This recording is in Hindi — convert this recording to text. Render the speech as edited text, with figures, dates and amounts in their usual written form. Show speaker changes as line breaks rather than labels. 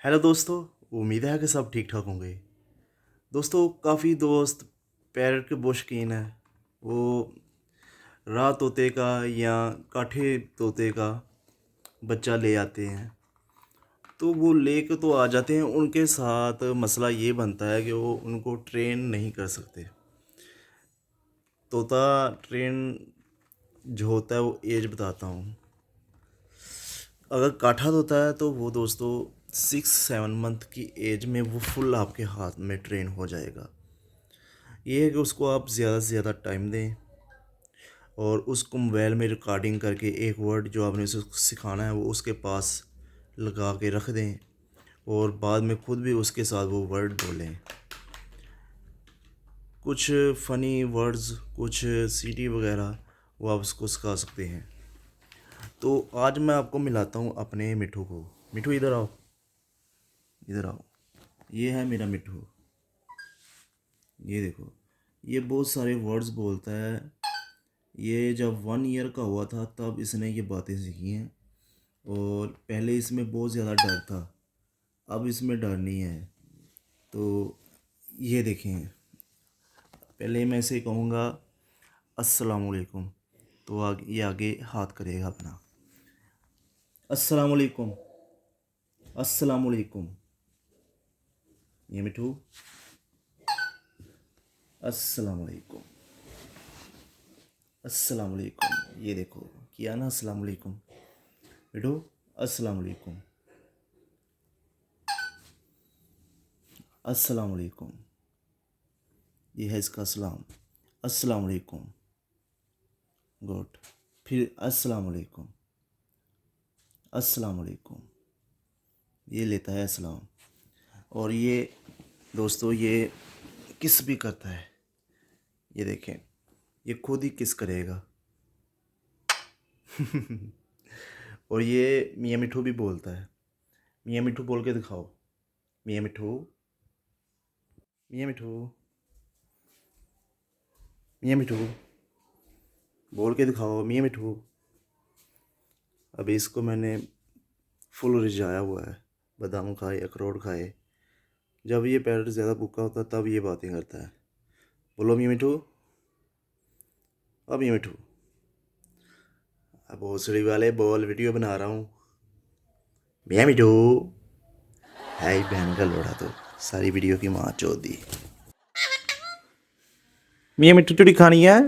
हेलो दोस्तों। उम्मीद है कि सब ठीक ठाक होंगे। दोस्तों, काफ़ी दोस्त पैरट के बहुत शौकीन हैं। वो राह तोते का या काठे तोते का बच्चा ले आते हैं, तो वो लेके तो आ जाते हैं। उनके साथ मसला ये बनता है कि वो उनको ट्रेन नहीं कर सकते। तोता ट्रेन जो होता है वो एज बताता हूँ। अगर काठा तोता है तो वो दोस्तों 6-7 मंथ की एज में वो फुल आपके हाथ में ट्रेन हो जाएगा। ये है कि उसको आप ज़्यादा से ज़्यादा टाइम दें और उसको मोबाइल में रिकॉर्डिंग करके एक वर्ड जो आपने उसे सिखाना है वो उसके पास लगा के रख दें और बाद में खुद भी उसके साथ वो वर्ड बोलें। कुछ फ़नी वर्ड्स, कुछ सीटी वगैरह वो आप उसको सिखा सकते हैं। तो आज मैं आपको मिलाता हूँ अपने मिठू को। मिठू इधर आओ, इधर आओ। ये है मेरा मिठू। ये देखो, ये बहुत सारे वर्ड्स बोलता है। ये जब 1 ईयर का हुआ था तब इसने ये बातें सीखी हैं और पहले इसमें बहुत ज़्यादा डर था, अब इसमें डर नहीं है। तो ये देखें, पहले मैं इसे कहूँगा अस्सलामुअलैकुम, तो ये आगे हाथ करेगा अपना। अस्सलामुअलैकुम, अस्सलामुअलैकुम। ये मिठू, अस्सलामुअलैकुम, अस्सलामुअलैकुम। ये देखो, किया ना अस्सलामुअलैकुम। मिठू, अस्सलामुअलैकुम, अस्सलामुअलैकुम। ये है इसका सलाम, अस्सलामुअलैकुम। गुड। फिर अस्सलामुअलैकुम, अस्सलामुअलैकुम। ये लेता है सलाम। और ये दोस्तों, ये किस भी करता है। ये देखें, ये खुद ही किस करेगा। और ये मियाँ मिठू भी बोलता है। मियाँ मिठू बोल के दिखाओ। मियाँ मिठू, मियाँ मिठू, मियाँ मिठू बोल के दिखाओ। मियाँ मिठू। अभी इसको मैंने फुल रिझाया हुआ है, बादाम खाए, अखरोट खाए। जब ये पैरट ज़्यादा भूखा होता है तब ये बातें करता है। बोलो मियाँ मिठू, अब मियाँ मिठू। अब भोसड़ी वाले बोल, वीडियो बना रहा हूँ। मियाँ मिठू है ही बहन का लोड़ा, तो सारी वीडियो की माँ चोद दी। मियाँ मिठू चुड़ी खानी है।